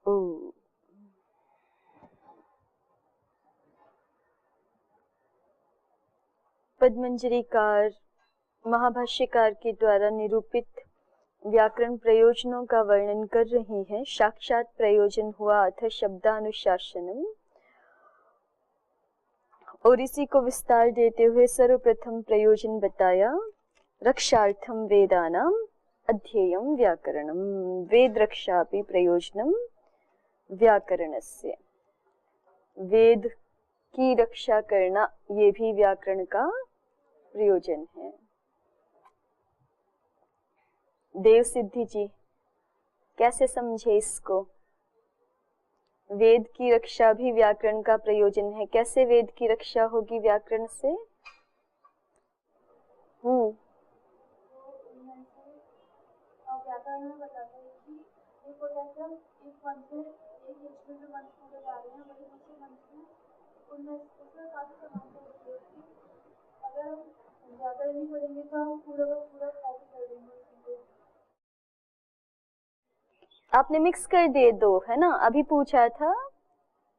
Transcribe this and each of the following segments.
ओ पद्मंजरीकार महाभाष्यकार के द्वारा निरूपित व्याकरण प्रयोजनों का वर्णन कर रही हैं। साक्षात प्रयोजन हुआ अथ शब्दानुशासनम, और इसी को विस्तार देते हुए सर्वप्रथम प्रयोजन बताया रक्षार्थम वेदानाम अध्येयम व्याकरणम, वेद रक्षापि प्रयोजनम व्याकरणस्य, वेद की रक्षा करना ये भी व्याकरण का प्रयोजन है। देव सिद्धि जी कैसे समझे इसको? वेद की रक्षा भी व्याकरण का प्रयोजन है। कैसे वेद की रक्षा होगी व्याकरण से? व्याकरण में बताता है कि एक होता है जब एक मंच में एक इंस्ट्रूमेंट में मंच पूरे जा रहे हैं, वही दूसरे मंच में उनमें उसमें काफी समानता होती है कि अगर हम व्याकरण नहीं पढ़ेंगे तो हम पूरा का पूरा कॉपी कर देंगे उसको। आपने मिक्स कर दिए दो, है ना? अभी पूछा था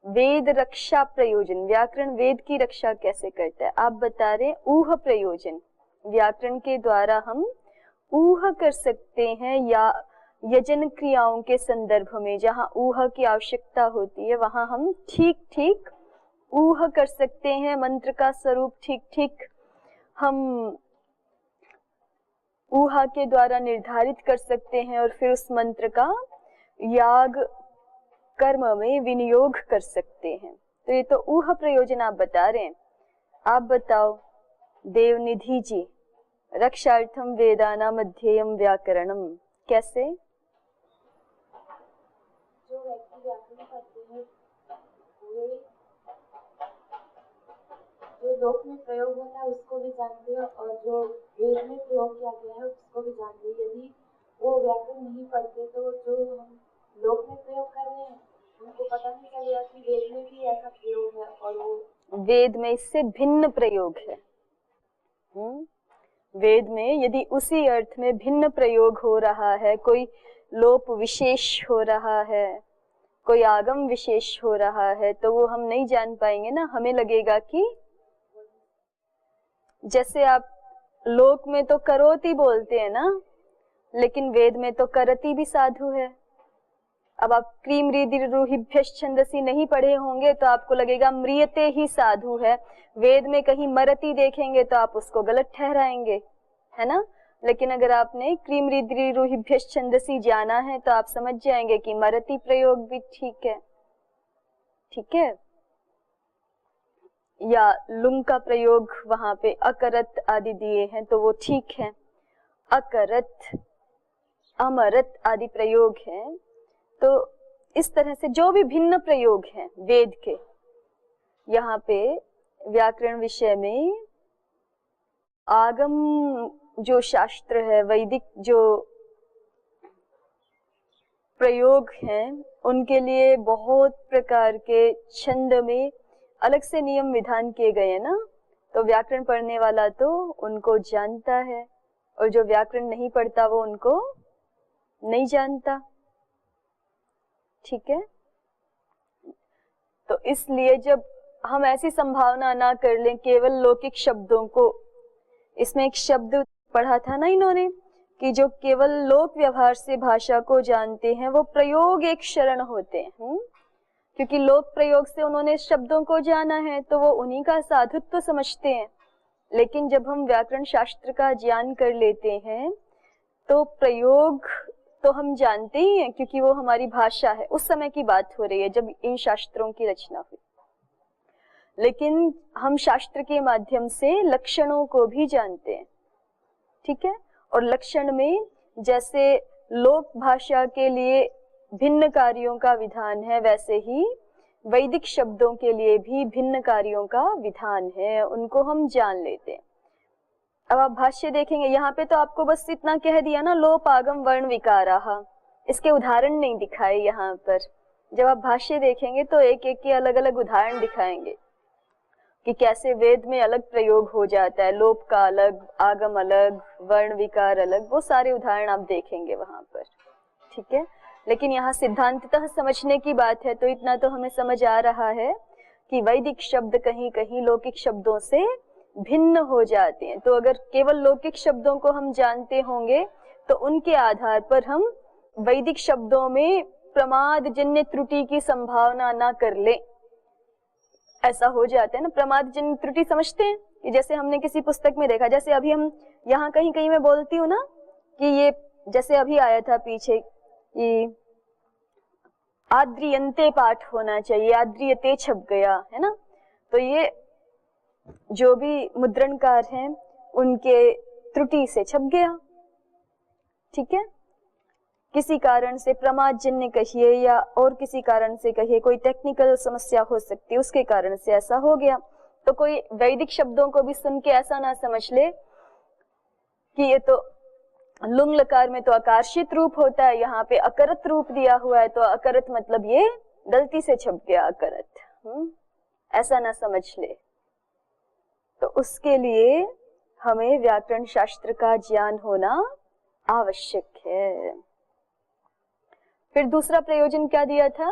वेद रक्षा प्रयोजन, व्याकरण वेद की रक्षा कैसे करता है? आप बता रहे ऊह प्रयोजन, व्याकरण के द्वारा हम ऊह कर सकते हैं या यजन क्रियाओं के संदर्भ में जहां ऊह की आवश्यकता होती है वहां हम ठीक ठीक ऊह कर सकते हैं। मंत्र का स्वरूप ठीक ठीक हम ऊहा के द्वारा निर्धारित कर सकते हैं और फिर उस मंत्र का याग कर्म में विनियोग कर सकते हैं। तो ये तो ऊह प्रयोजन आप बता रहे हैं। आप बताओ देवनिधि जी, रक्षार्थम वेदानाम अध्येयम व्याकरणम, कैसे? जो व्यक्ति व्याकरण पढ़ते हैं वे जो लोक में प्रयोग होता है उसको भी जानते हैं और जो वेद में प्रयोग किया गया है उसको भी जानते हैं। यदि वो व्याकरण नहीं पढ़ते तो जो हम लोक में प्रयोग कर रहे हैं उनको पता नहीं चलेगा कि वेद में भी ऐसा प्रयोग है और वो वेद में इससे भिन्न प्रयोग है। वेद में यदि उसी अर्थ में भिन्न प्रयोग हो रहा है, कोई लोप विशेष हो रहा है, कोई आगम विशेष हो रहा है, तो वो हम नहीं जान पाएंगे ना। हमें लगेगा कि जैसे आप लोक में तो करोति बोलते हैं ना, लेकिन वेद में तो करति भी साधु है। अब आप क्रीम रूहिभ्यश्च छंदसी नहीं पढ़े होंगे तो आपको लगेगा म्रियते ही साधु है। वेद में कहीं मरति देखेंगे तो आप उसको गलत ठहराएंगे, है ना? लेकिन अगर आपने क्रीम रूहिभ्यश्च छंदसी जाना है तो आप समझ जाएंगे कि मरति प्रयोग भी ठीक है। ठीक है? या लुंग का प्रयोग वहां पे अकरत आदि दिए हैं तो वो ठीक है। अकरत, अमरत आदि प्रयोग हैं। तो इस तरह से जो भी भिन्न प्रयोग हैं वेद के, यहाँ पे व्याकरण विषय में आगम जो शास्त्र है, वैदिक जो प्रयोग हैं, उनके लिए बहुत प्रकार के छंद में अलग से नियम विधान किए गए हैं ना। तो व्याकरण पढ़ने वाला तो उनको जानता है और जो व्याकरण नहीं पढ़ता वो उनको नहीं जानता। ठीक है? तो इसलिए जब हम ऐसी संभावना ना कर लें केवल लौकिक शब्दों को, इसमें एक शब्द पढ़ा था ना इन्होंने कि जो केवल लोक व्यवहार से भाषा को जानते हैं वो प्रयोग एक शरण होते हैं। क्योंकि लोक प्रयोग से उन्होंने शब्दों को जाना है तो वो उन्हीं का साधुत्व समझते हैं। लेकिन जब हम व्याकरण शास्त्र का ज्ञान कर लेते हैं तो प्रयोग तो हम जानते ही हैं क्योंकि वो हमारी भाषा है। उस समय की बात हो रही है जब इन शास्त्रों की रचना हुई। लेकिन हम शास्त्र के माध्यम से लक्षणों को भी जानते हैं। ठीक है? और लक्षण में जैसे लोक भाषा के लिए भिन्न कार्यों का विधान है, वैसे ही वैदिक शब्दों के लिए भी भिन्न कार्यों का विधान है, उनको हम जान लेते हैं। अब आप भाष्य देखेंगे, यहाँ पे तो आपको बस इतना कह दिया ना, लोप आगम वर्ण विकाराः, इसके उदाहरण नहीं दिखाए यहाँ पर। जब आप भाष्य देखेंगे तो एक एक के अलग अलग उदाहरण दिखाएंगे कि कैसे वेद में अलग प्रयोग हो जाता है, लोप का अलग, आगम अलग, वर्ण विकार अलग, वो सारे उदाहरण आप देखेंगे वहां पर। ठीक है? लेकिन यहाँ सिद्धांततः समझने की बात है तो इतना तो हमें समझ आ रहा है कि वैदिक शब्द कहीं कहीं लौकिक शब्दों से भिन्न हो जाते हैं। तो अगर केवल लौकिक शब्दों को हम जानते होंगे तो उनके आधार पर हम वैदिक शब्दों में प्रमाद जन्य त्रुटि की संभावना ना कर ले। ऐसा हो जाता है ना, प्रमाद जन्य त्रुटि समझते हैं कि जैसे हमने किसी पुस्तक में देखा, जैसे अभी हम यहाँ कहीं कहीं मैं बोलती हूँ ना कि ये जैसे अभी आया था पीछे कि आद्रियंते पाठ होना चाहिए, आद्रियते छप गया है ना, तो ये जो भी मुद्रणकार हैं उनके त्रुटि से छप गया। ठीक है, किसी कारण से प्रमादजन्य कहिए या और किसी कारण से कहिए, कोई टेक्निकल समस्या हो सकती है, उसके कारण से ऐसा हो गया। तो कोई वैदिक शब्दों को भी सुन के ऐसा ना समझ ले कि ये तो लुंग लकार में तो आकर्षित रूप होता है, यहाँ पे अकरत रूप दिया हुआ है तो अकरत मतलब ये गलती से छप गया अकरत, ऐसा ना समझ ले। तो उसके लिए हमें व्याकरण शास्त्र का ज्ञान होना आवश्यक है। फिर दूसरा प्रयोजन क्या दिया था?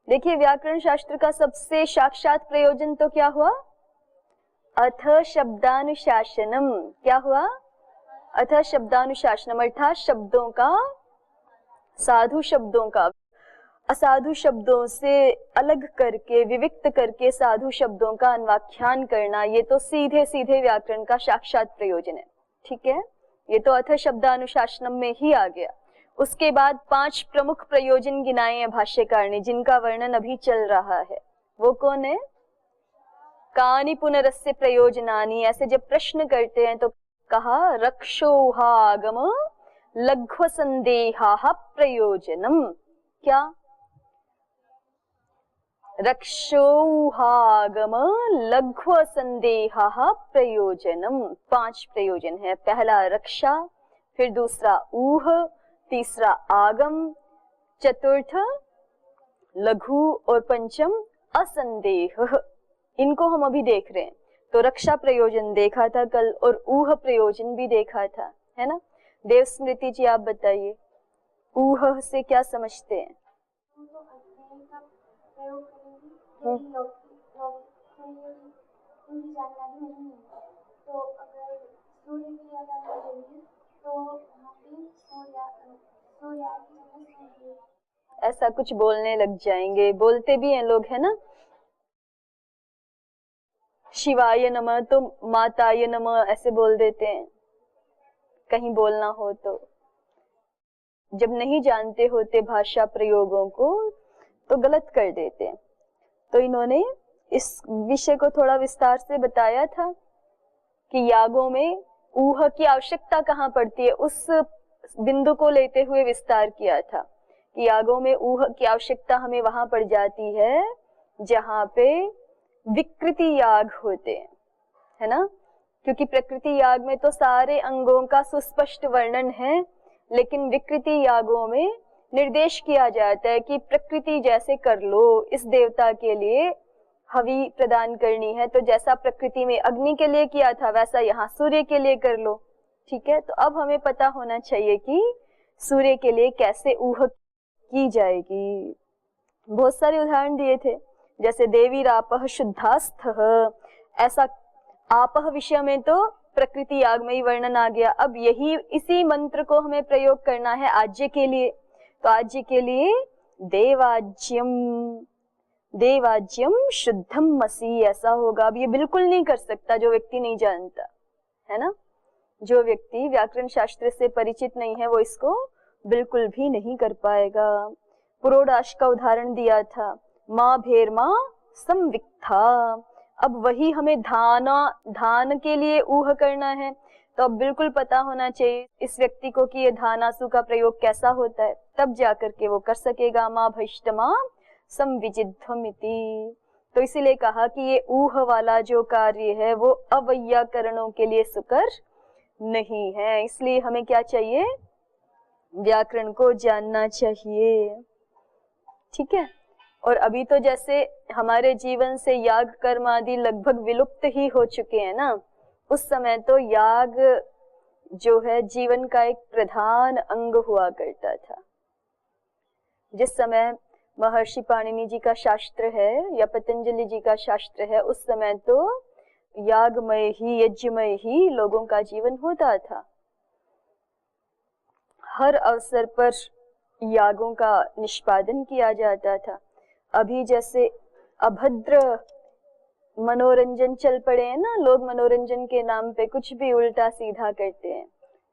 देखिए व्याकरण शास्त्र का सबसे साक्षात प्रयोजन तो क्या हुआ? अथ शब्दानुशासनम। क्या हुआ? अथ शब्दानुशासनम, अर्थात शब्दों का, साधु शब्दों का असाधु शब्दों से अलग करके, विविक्त करके साधु शब्दों का अन्वाख्यान करना, ये तो सीधे सीधे व्याकरण का साक्षात प्रयोजन है। ठीक है, ये तो अथ शब्दानुशासनम में ही आ गया। उसके बाद 5 प्रमुख प्रयोजन गिनाए हैं भाष्यकार ने, जिनका वर्णन अभी चल रहा है। वो कौन है? कानि पुनरस्य प्रयोजनानि, ऐसे जब प्रश्न करते हैं तो कहा रक्षोहागम लघ्व संदेहाः प्रयोजनम। क्या? रक्षोहागम लघ्व संदेहाः प्रयोजनम। 5 प्रयोजन है। पहला रक्षा, फिर दूसरा ऊह, तीसरा आगम, चतुर्थ लघु और पंचम असंदेह। इनको हम अभी देख रहे हैं। तो रक्षा प्रयोजन देखा था कल और ऊह प्रयोजन भी देखा था, है ना। देव स्मृति जी आप बताइए, ऊह से क्या समझते हैं? तो अगर सूर्य की अगर करेंगे तो वहाँ पे सूर्य ऐसा कुछ बोलने लग जाएंगे, बोलते भी हैं लोग, है ना। शिवाय नमः तो माताय नमः ऐसे बोल देते हैं कहीं बोलना हो तो। जब नहीं जानते होते भाषा प्रयोगों को तो गलत कर देते हैं। तो इन्होंने इस विषय को थोड़ा विस्तार से बताया था कि यागों में ऊह की आवश्यकता कहाँ पड़ती है, उस बिंदु को लेते हुए विस्तार किया था कि यागों में ऊह की आवश्यकता हमें वहां पड़ जाती है जहाँ पे विकृति याग होते हैं, है ना। क्योंकि प्रकृति याग में तो सारे अंगों का सुस्पष्ट वर्णन है, लेकिन विकृति यागों में निर्देश किया जाता है कि प्रकृति जैसे कर लो, इस देवता के लिए हवि प्रदान करनी है तो जैसा प्रकृति में अग्नि के लिए किया था वैसा यहाँ सूर्य के लिए कर लो। ठीक है, तो अब हमें पता होना चाहिए कि सूर्य के लिए कैसे ऊह की जाएगी। बहुत सारे उदाहरण दिए थे, जैसे देवी रापह शुद्धास्थः, ऐसा आपह विषय में तो प्रकृति याग में ही वर्णन आ गया। अब यही इसी मंत्र को हमें प्रयोग करना है आज्य के लिए। तो आज्य के लिए देवाज्यम, देवाज्यम शुद्धम मसी ऐसा होगा। अब ये बिल्कुल नहीं कर सकता जो व्यक्ति नहीं जानता, है ना। जो व्यक्ति व्याकरण शास्त्र से परिचित नहीं है वो इसको बिल्कुल भी नहीं कर पाएगा। पुरोडाश का उदाहरण दिया था, माँ भेरमा संविक्था। अब वही हमें धान के लिए ऊह करना है, तो अब बिल्कुल पता होना चाहिए इस व्यक्ति को कि ये धानासु का प्रयोग कैसा होता है, तब जाकर के वो कर सकेगा। माँ भैष्टमा संविजिध्वमिति। तो इसीलिए कहा कि ये ऊह वाला जो कार्य है वो अवैयाकरणों के लिए सुकर नहीं है। इसलिए हमें क्या चाहिए? व्याकरण को जानना चाहिए। ठीक है, और अभी तो जैसे हमारे जीवन से याग कर्म आदि लगभग विलुप्त ही हो चुके हैं ना, उस समय तो जो है जीवन का एक प्रधान अंग हुआ करता था। जिस समय महर्षि पाणिनि जी का शास्त्र है या पतंजलि जी का शास्त्र है, उस समय तो यागमय ही, यज्ञमय ही लोगों का जीवन होता था। हर अवसर पर यागों का निष्पादन किया जाता था। अभी जैसे अभद्र मनोरंजन चल पड़े हैं ना, लोग मनोरंजन के नाम पे कुछ भी उल्टा सीधा करते हैं।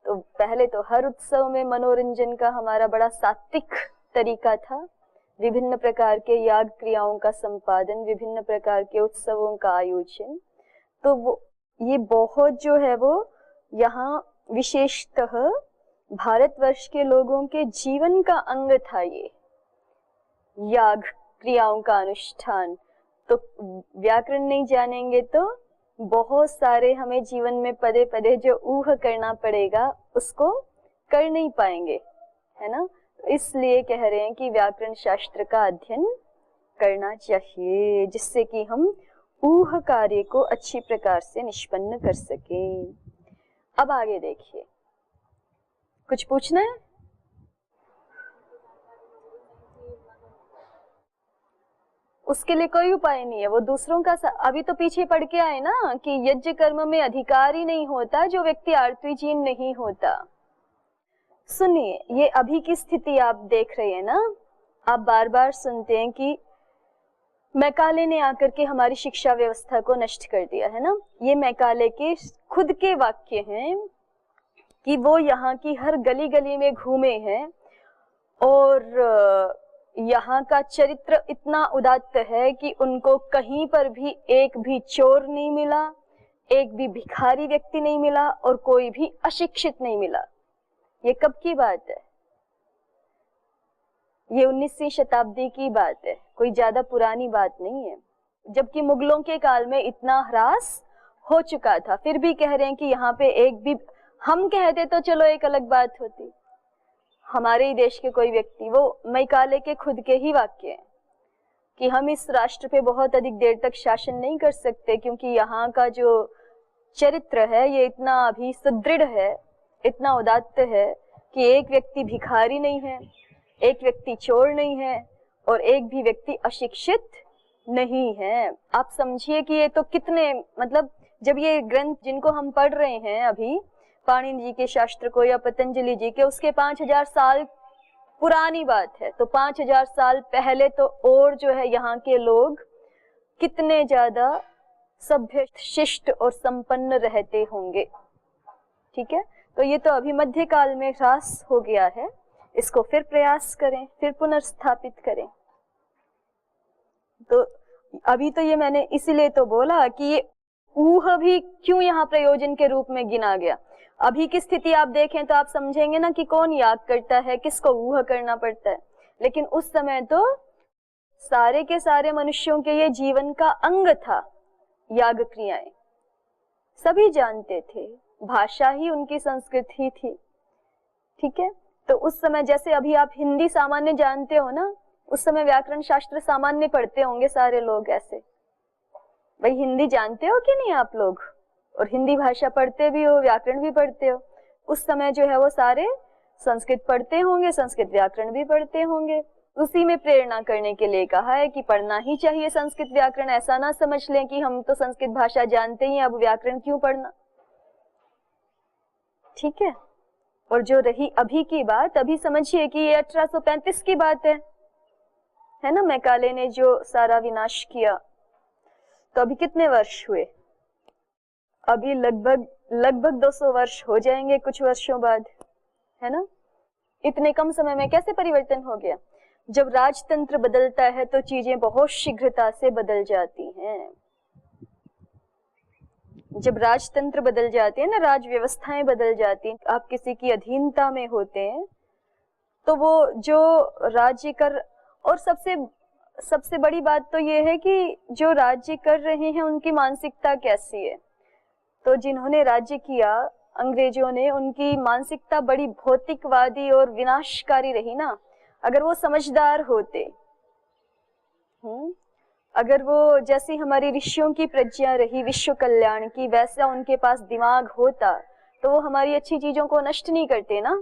तो पहले तो हर उत्सव में मनोरंजन का हमारा बड़ा सात्विक तरीका था। विभिन्न प्रकार के याग क्रियाओं का संपादन, विभिन्न प्रकार के उत्सवों का आयोजन, तो वो ये बहुत जो है वो यहाँ विशेषतः भारतवर्ष के लोगों के जीवन का अंग था ये याग क्रियाओं का अनुष्ठान। तो व्याकरण नहीं जानेंगे तो बहुत सारे हमें जीवन में पदे पदे जो ऊह करना पड़ेगा उसको कर नहीं पाएंगे, है ना। इसलिए कह रहे हैं कि व्याकरण शास्त्र का अध्ययन करना चाहिए, जिससे कि हम ऊह कार्य को अच्छी प्रकार से निष्पन्न कर सकें। अब आगे देखिए, कुछ पूछना है? उसके लिए कोई उपाय नहीं है, वो दूसरों का अभी तो पीछे पढ़ के आए ना कि यज्ञ कर्म में अधिकारी नहीं होता जो व्यक्ति आर्तवीजीन नहीं होता। सुनिए, ये अभी की स्थिति आप देख रहे हैं ना, आप बार बार सुनते हैं कि मैकाले ने आकर के हमारी शिक्षा व्यवस्था को नष्ट कर दिया, है ना। ये मैकाले के खुद के वाक्य हैं कि वो यहाँ की हर गली गली में घूमे हैं और यहाँ का चरित्र इतना उदात्त है कि उनको कहीं पर भी एक भी चोर नहीं मिला, एक भी भिखारी व्यक्ति नहीं मिला और कोई भी अशिक्षित नहीं मिला। ये कब की बात है? ये 19वीं शताब्दी की बात है, कोई ज्यादा पुरानी बात नहीं है। जबकि मुगलों के काल में इतना ह्रास हो चुका था, फिर भी कह रहे हैं कि यहाँ पे एक भी, हम कहते तो चलो एक अलग बात होती, हमारे ही देश के कोई व्यक्ति, वो मैकाले के खुद के ही वाक्य हैं कि हम इस राष्ट्र पे बहुत अधिक देर तक शासन नहीं कर सकते क्योंकि यहाँ का जो चरित्र है ये इतना अभी सुदृढ़ है, इतना उदात्त है कि एक व्यक्ति भिखारी नहीं है, एक व्यक्ति चोर नहीं है और एक भी व्यक्ति अशिक्षित नहीं है। आप समझिए कि ये तो कितने, मतलब जब ये ग्रंथ जिनको हम पढ़ रहे हैं अभी, पाणिनि जी के शास्त्र को या पतंजलि जी के, उसके 5000 साल पुरानी बात है। तो 5000 साल पहले तो और जो है यहाँ के लोग कितने ज्यादा सभ्य, शिष्ट और संपन्न रहते होंगे। ठीक है, तो ये तो अभी मध्यकाल में ह्रास हो गया है, इसको फिर प्रयास करें, फिर पुनर्स्थापित करें। तो अभी तो ये मैंने इसीलिए तो बोला कि ये ऊह भी क्यों यहाँ प्रयोजन के रूप में गिना गया। अभी की स्थिति आप देखें तो आप समझेंगे ना कि कौन याग करता है, किसको ऊह करना पड़ता है। लेकिन उस समय तो सारे के सारे मनुष्यों के ये जीवन का अंग था याग क्रियाएं, सभी जानते थे, भाषा ही उनकी संस्कृति थी। ठीक है, तो उस समय जैसे अभी आप हिंदी सामान्य जानते हो ना, उस समय व्याकरण शास्त्र सामान्य पढ़ते होंगे सारे लोग। ऐसे भाई हिंदी जानते हो कि नहीं आप लोग, और हिंदी भाषा पढ़ते भी हो, व्याकरण भी पढ़ते हो। उस समय जो है वो सारे संस्कृत पढ़ते होंगे, संस्कृत व्याकरण भी पढ़ते होंगे। उसी में प्रेरणा करने के लिए कहा है कि पढ़ना ही चाहिए संस्कृत व्याकरण। ऐसा ना समझ लें कि हम तो संस्कृत भाषा जानते ही, अब व्याकरण क्यों पढ़ना। ठीक है, और जो रही अभी की बात, अभी समझिए कि ये 1835 की बात है ना, मैकाले ने जो सारा विनाश किया। तो अभी कितने वर्ष हुए? अभी लगभग 200 वर्ष हो जाएंगे कुछ वर्षों बाद, है ना। इतने कम समय में कैसे परिवर्तन हो गया? जब राजतंत्र बदलता है तो चीजें बहुत शीघ्रता से बदल जाती हैं। जब राजतंत्र बदल जाते हैं ना, राज व्यवस्थाएं बदल जाती हैं, आप किसी की अधीनता में होते हैं, तो वो जो राज्य कर, और सबसे बड़ी बात तो ये है कि जो राज्य कर रहे हैं उनकी मानसिकता कैसी है। तो जिन्होंने राज्य किया अंग्रेजों ने, उनकी मानसिकता बड़ी भौतिकवादी और विनाशकारी रही ना। अगर वो समझदार होते, अगर वो जैसी हमारी ऋषियों की प्रज्ञा रही विश्व कल्याण की, वैसा उनके पास दिमाग होता, तो वो हमारी अच्छी चीजों को नष्ट नहीं करते ना,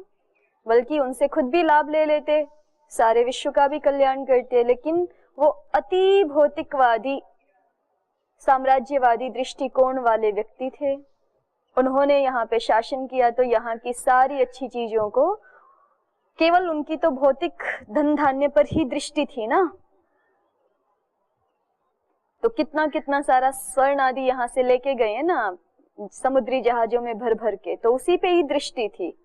बल्कि उनसे खुद भी लाभ ले लेते, सारे विश्व का भी कल्याण करते। लेकिन वो अति भौतिकवादी, साम्राज्यवादी दृष्टिकोण वाले व्यक्ति थे। उन्होंने यहाँ पे शासन किया तो यहाँ की सारी अच्छी चीजों को, केवल उनकी तो भौतिक धन धान्य पर ही दृष्टि थी ना, तो कितना कितना सारा स्वर्ण आदि यहाँ से लेके गए हैं ना समुद्री जहाजों में भर भर के, तो उसी पे ही दृष्टि थी।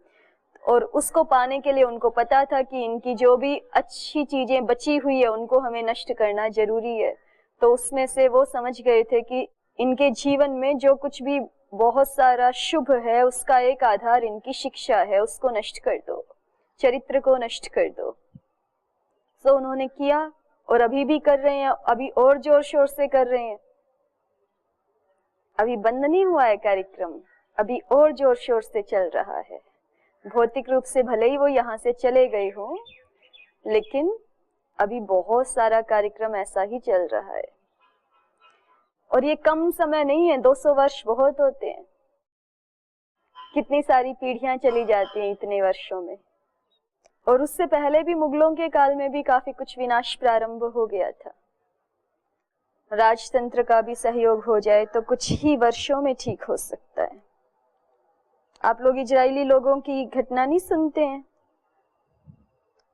और उसको पाने के लिए उनको पता था कि इनकी जो भी अच्छी चीजें बची हुई है उनको हमें नष्ट करना जरूरी है। तो उसमें से वो समझ गए थे कि इनके जीवन में जो कुछ भी बहुत सारा शुभ है उसका एक आधार इनकी शिक्षा है, उसको नष्ट कर दो, चरित्र को नष्ट कर दो। तो उन्होंने किया और अभी भी कर रहे हैं, अभी और जोर शोर से कर रहे हैं। अभी बंद नहीं हुआ है कार्यक्रम, अभी और जोर शोर से चल रहा है। भौतिक रूप से भले ही वो यहाँ से चले गए हो, लेकिन अभी बहुत सारा कार्यक्रम ऐसा ही चल रहा है। और ये कम समय नहीं है, 200 वर्ष बहुत होते हैं। कितनी सारी पीढ़ियां चली जाती हैं इतने वर्षों में। और उससे पहले भी मुगलों के काल में भी काफी कुछ विनाश प्रारंभ हो गया था। राजतंत्र का भी सहयोग हो जाए तो कुछ ही वर्षों में ठीक हो सकता है। आप लोग इजरायली लोगों की घटना नहीं सुनते हैं?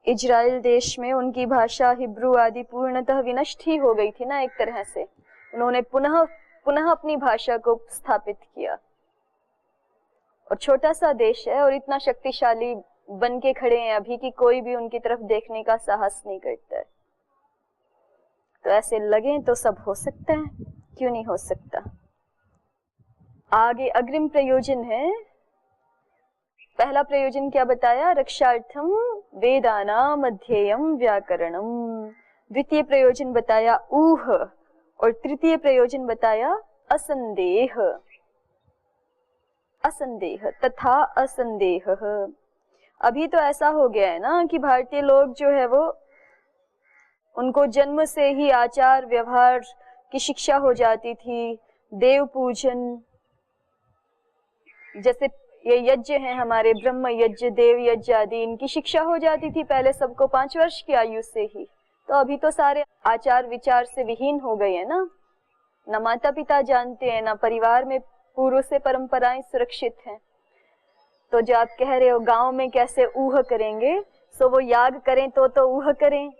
इजराइल देश में उनकी भाषा हिब्रू आदि पूर्णतः विनष्ट ही हो गई थी ना, एक तरह से। उन्होंने पुनः अपनी भाषा को स्थापित किया। और छोटा सा देश है और इतना शक्तिशाली बन के खड़े हैं अभी कि कोई भी उनकी तरफ देखने का साहस नहीं करता है। तो ऐसे लगे तो सब हो सकता है, क्यों नहीं हो सकता। आगे अग्रिम प्रयोजन है। पहला प्रयोजन क्या बताया? रक्षार्थम वेदानाम अध्येयम व्याकरणम। द्वितीय प्रयोजन बताया ऊह, और तृतीय प्रयोजन बताया असंदेह। असंदेह तथा असंदेह। अभी तो ऐसा हो गया है ना कि भारतीय लोग जो है वो, उनको जन्म से ही आचार व्यवहार की शिक्षा हो जाती थी, देव पूजन, जैसे ये यज्ञ हैं हमारे, ब्रह्म यज्ञ, देव यज्ञ आदि, इनकी शिक्षा हो जाती थी पहले सबको 5 वर्ष की आयु से ही। तो अभी तो सारे आचार विचार से विहीन हो गए हैं ना, न माता पिता जानते हैं, न परिवार में पूर्व से परंपराएं सुरक्षित हैं। तो जो आप कह रहे हो गांव में कैसे ऊह करेंगे, सो वो याग करें तो ऊह करें।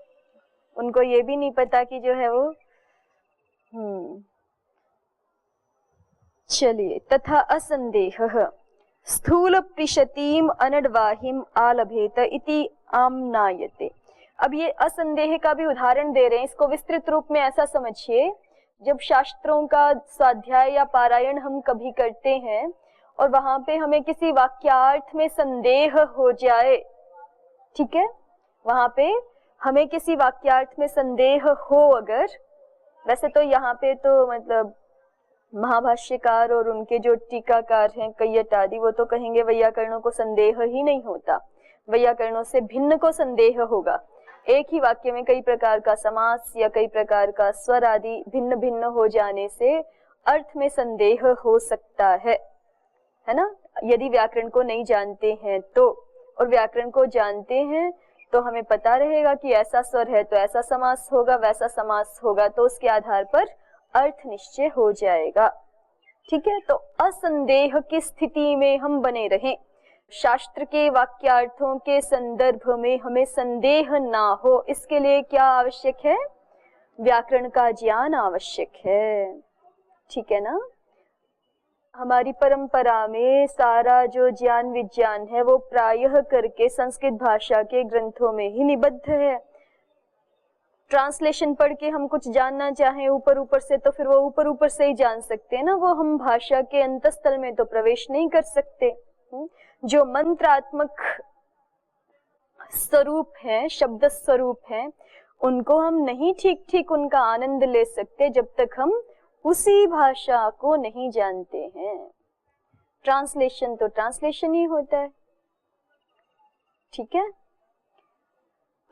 उनको ये भी नहीं पता कि जो है वो चलिए। तथा असंदेह स्थूल प्रिशतीम अनडवाहिम आलभेत इति आमनायते। अब ये असंदेह का भी उदाहरण दे रहे हैं। इसको विस्तृत रूप में ऐसा समझिए, जब शास्त्रों का स्वाध्याय या पारायण हम कभी करते हैं और वहां पे हमें किसी वाक्यार्थ में संदेह हो जाए, ठीक है, वहां पे हमें किसी वाक्यार्थ में संदेह हो अगर, वैसे तो यहाँ पे तो मतलब महाभाष्यकार और उनके जो टीकाकार हैं कैयट आदि, वो तो कहेंगे वैयाकरणों को संदेह ही नहीं होता, वैयाकरणों से भिन्न को संदेह होगा। एक ही वाक्य में कई प्रकार का समास या कई प्रकार का स्वर आदि भिन्न भिन्न हो जाने से अर्थ में संदेह हो सकता है ना, यदि व्याकरण को नहीं जानते हैं तो। और व्याकरण को जानते हैं तो हमें पता रहेगा कि ऐसा स्वर है तो ऐसा समास होगा, वैसा समास होगा, तो उसके आधार पर अर्थ निश्चय हो जाएगा। ठीक है, तो असंदेह की स्थिति में हम बने रहें। शास्त्र के वाक्यार्थों के संदर्भ में हमें संदेह ना हो, इसके लिए क्या आवश्यक है? व्याकरण का ज्ञान आवश्यक है। ठीक है ना। हमारी परंपरा में सारा जो ज्ञान विज्ञान है वो प्रायः करके संस्कृत भाषा के ग्रंथों में ही निबद्ध है। ट्रांसलेशन पढ़ के हम कुछ जानना चाहें ऊपर ऊपर से, तो फिर वो ऊपर ऊपर से ही जान सकते हैं ना, वो हम भाषा के अंतस्थल में तो प्रवेश नहीं कर सकते। जो मंत्रात्मक स्वरूप है, शब्द स्वरूप है, उनको हम नहीं ठीक ठीक उनका आनंद ले सकते जब तक हम उसी भाषा को नहीं जानते हैं। ट्रांसलेशन तो ट्रांसलेशन ही होता है। ठीक है,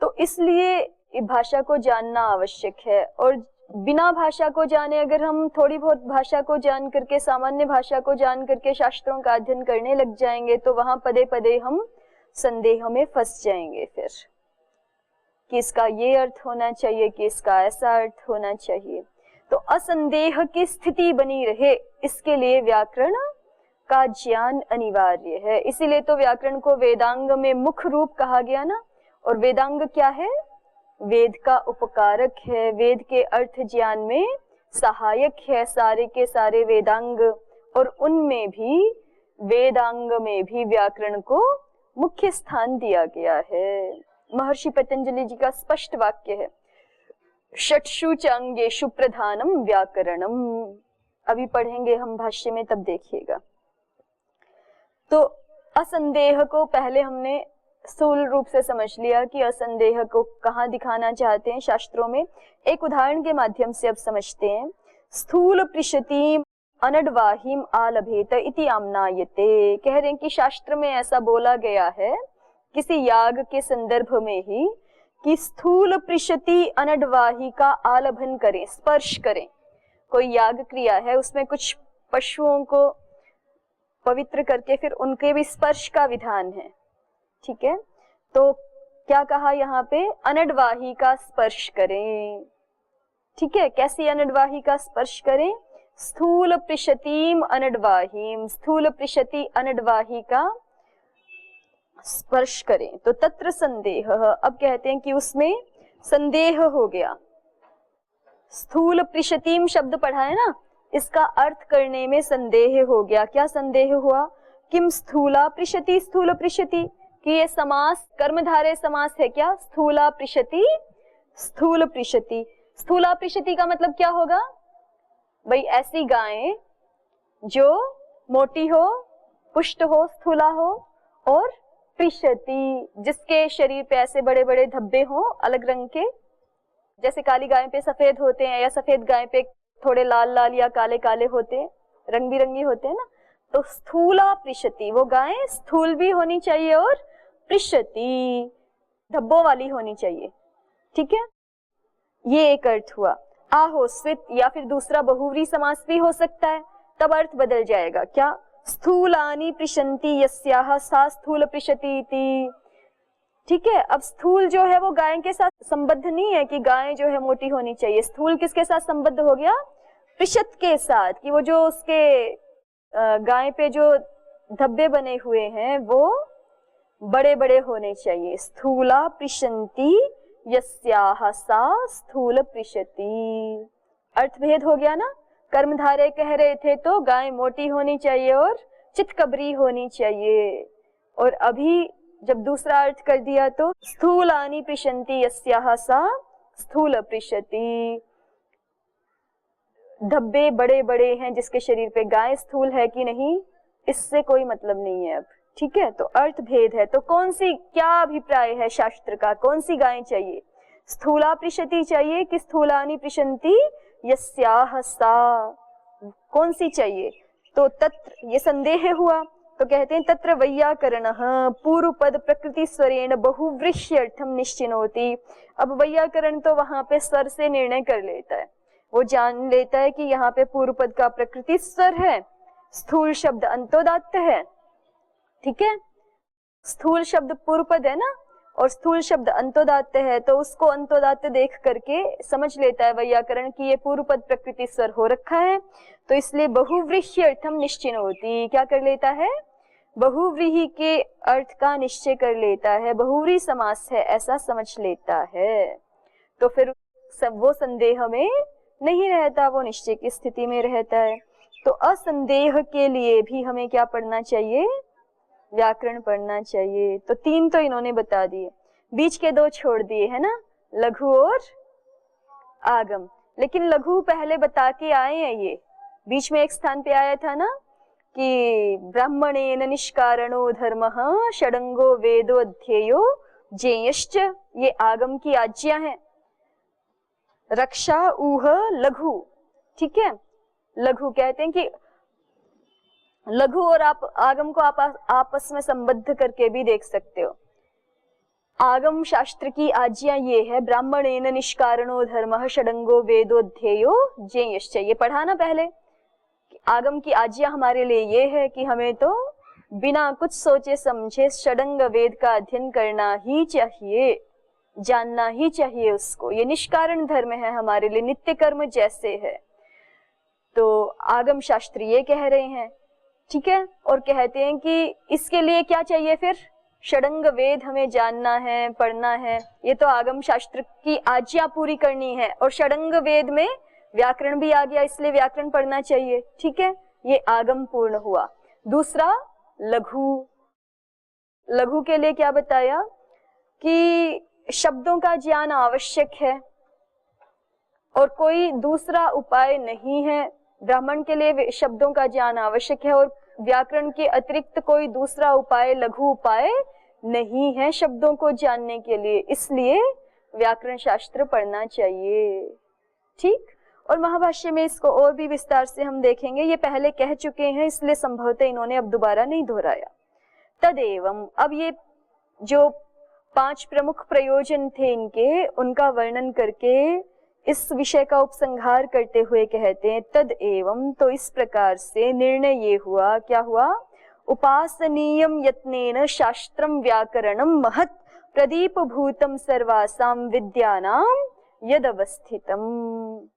तो इसलिए भाषा को जानना आवश्यक है। और बिना भाषा को जाने अगर हम थोड़ी बहुत भाषा को जान करके, सामान्य भाषा को जान करके शास्त्रों का अध्ययन करने लग जाएंगे तो वहां पदे पदे हम संदेह में फंस जाएंगे फिर कि इसका ये अर्थ होना चाहिए, कि इसका ऐसा अर्थ होना चाहिए। तो असंदेह की स्थिति बनी रहे इसके लिए व्याकरण का ज्ञान अनिवार्य है। इसीलिए तो व्याकरण को वेदांग में मुख्य रूप कहा गया ना। और वेदांग क्या है? वेद का उपकारक है, वेद के अर्थ ज्ञान में सहायक है सारे के सारे वेदांग। और उनमें भी, वेदांग में भी व्याकरण को मुख्य स्थान दिया गया है। महर्षि पतंजलि जी का स्पष्ट वाक्य है, षट्सु चांगेषु प्रधानम व्याकरणम। अभी पढ़ेंगे हम भाष्य में, तब देखिएगा। तो असंदेह को पहले हमने स्थूल रूप से समझ लिया कि असंदेह को कहाँ दिखाना चाहते हैं शास्त्रों में। एक उदाहरण के माध्यम से अब समझते हैं। स्थूल पृषतीम अनड्वाहीम आलभेत इति आम्नायते। कह रहे हैं कि शास्त्र में ऐसा बोला गया है किसी याग के संदर्भ में ही कि स्थूल पृषति अनड्वाही का आलभन करें, स्पर्श करें। कोई याग क्रिया है, उसमें कुछ पशुओं को पवित्र करके फिर उनके भी स्पर्श का विधान है, ठीक है। तो क्या कहा यहाँ पे? अनड्वाही का स्पर्श करें, ठीक है। कैसी अनड्वाही का स्पर्श करें? स्थूल पृषतीम अनड्वाहीम, स्थूल पृषति अनड्वाही का स्पर्श करें। तो तत्र संदेह, अब कहते हैं कि उसमें संदेह हो गया। स्थूल पृषतीम शब्द पढ़ा है ना, इसका अर्थ करने में संदेह हो गया। क्या संदेह हुआ? किम स्थूला पृषति स्थूल पृषति, कि ये समास कर्मधारय समास है क्या? स्थूला पृषति स्थूल पृषति। स्थूला पृषति का मतलब क्या होगा भाई? ऐसी गायें जो मोटी हो, पुष्ट हो, स्थूला हो, और पृषति जिसके शरीर पे ऐसे बड़े बड़े धब्बे हो अलग रंग के, जैसे काली गाय पे सफेद होते हैं या सफेद गाय पे थोड़े लाल लाल या काले काले होते हैं, रंग बिरंगी होते हैं ना। तो स्थूला पृषति, वो गायें स्थूल भी होनी चाहिए और पृषति धब्बों वाली होनी चाहिए, ठीक है। ये एक अर्थ हुआ। आहोस्वित या फिर दूसरा बहुव्रीहि समास भी हो सकता है, तब अर्थ बदल जाएगा। क्या? स्थूलानि पृषन्ति यस्याः सा स्थूल पृषति इति, ठीक है। अब स्थूल जो है वो गाय के साथ संबद्ध नहीं है कि गाय जो है मोटी होनी चाहिए। स्थूल किसके साथ संबद्ध हो गया? पृषत के साथ, कि वो जो उसके गाय पे जो धब्बे बने हुए हैं वो बड़े बड़े होने चाहिए। स्थूला पृषन्ति यस्याः सा स्थूल पृषति। अर्थभेद हो गया ना। कर्मधारय कह रहे थे तो गाय मोटी होनी चाहिए और चितकबरी होनी चाहिए, और अभी जब दूसरा अर्थ कर दिया तो स्थूलानि पृषन्ति यस्याः सा स्थूल पृषति। धब्बे बड़े बड़े हैं जिसके शरीर पे, गाय स्थूल है कि नहीं इससे कोई मतलब नहीं है अब, ठीक है। तो अर्थ भेद है। तो कौन सी, क्या अभिप्राय है शास्त्र का? कौन सी गाय चाहिए? स्थूला पृषति चाहिए कि स्थूलानि पृषन्ति यस्याः सा, कौन सी चाहिए? तो तत्र ये संदेह हुआ। तो कहते हैं तत्र वैयाकरणः पूर्व पद प्रकृति स्वरेण बहुव्रीह्यर्थम निश्चिनोति। अब वैयाकरण तो वहां पे स्वर से निर्णय कर लेता है, वो जान लेता है कि यहाँ पे पूर्व पद का प्रकृति स्वर है, स्थूल शब्द अंतोदात्त है, ठीक है। स्थूल शब्द पूर्व पद है ना, और स्थूल शब्द अंतोदात्त है, तो उसको अंतोदात्त देख करके समझ लेता है वैयाकरण कि ये पूर्व पद प्रकृति स्वर हो रखा है। तो इसलिए बहुव्रीहि अर्थम निश्चिनोति, क्या कर लेता है? बहुव्रीहि के अर्थ का निश्चय कर लेता है, बहुव्रीहि समास है ऐसा समझ लेता है। तो फिर सब वो संदेह में नहीं रहता, वो निश्चय की स्थिति में रहता है। तो असंदेह के लिए भी हमें क्या पढ़ना चाहिए? व्याकरण पढ़ना चाहिए। तो 3 तो इन्होंने बता दिए, बीच के 2 छोड़ दिए है ना, लघु और आगम। लेकिन लघु पहले बता के आए हैं, ये बीच में एक स्थान पे आया था ना कि ब्राह्मणेन निष्कारणो धर्मः षडंगो वेदो अध्येयो ज्ञेयश्च, ये आगम की आज्ञा है। रक्षा ऊह लघु, ठीक है। लघु कहते हैं कि लघु और आप आगम को आप आपस में संबद्ध करके भी देख सकते हो। आगम शास्त्र की आज्ञा ये है, ब्राह्मणेन निष्कारणो धर्मः षडंगो वेदोध्येयो ज्ञेयश्च। ये पढ़ा ना पहले, आगम की आज्ञा हमारे लिए ये है कि हमें तो बिना कुछ सोचे समझे षडंग वेद का अध्ययन करना ही चाहिए, जानना ही चाहिए उसको। ये निष्कारण धर्म है हमारे लिए, नित्य कर्म जैसे है। तो आगम शास्त्र ये कह रहे हैं, ठीक है। और कहते हैं कि इसके लिए क्या चाहिए फिर, षडंग वेद हमें जानना है, पढ़ना है। ये तो आगम शास्त्र की आज्ञा पूरी करनी है। और षडंग वेद में व्याकरण भी आ गया, इसलिए व्याकरण पढ़ना चाहिए, ठीक है। ये आगम पूर्ण हुआ। दूसरा लघु। लघु के लिए क्या बताया कि शब्दों का ज्ञान आवश्यक है और कोई दूसरा उपाय नहीं है। ब्राह्मण के लिए शब्दों का ज्ञान आवश्यक है और व्याकरण के अतिरिक्त कोई दूसरा उपाय, लघु उपाय नहीं है शब्दों को जानने के लिए, इसलिए व्याकरण शास्त्र पढ़ना चाहिए, ठीक। और महाभाष्य में इसको और भी विस्तार से हम देखेंगे, ये पहले कह चुके हैं इसलिए संभवतः इन्होंने अब दोबारा नहीं दोहराया। तदेवं, अब ये जो 5 प्रमुख प्रयोजन थे इनके, उनका वर्णन करके इस विषय का उपसंहार करते हुए कहते हैं तदेवं, तो इस प्रकार से निर्णय ये हुआ, क्या हुआ, उपासनीयं यत्नेन शास्त्रं व्याकरणं महत् प्रदीपभूतं सर्वासां विद्यानां यदवस्थितम्।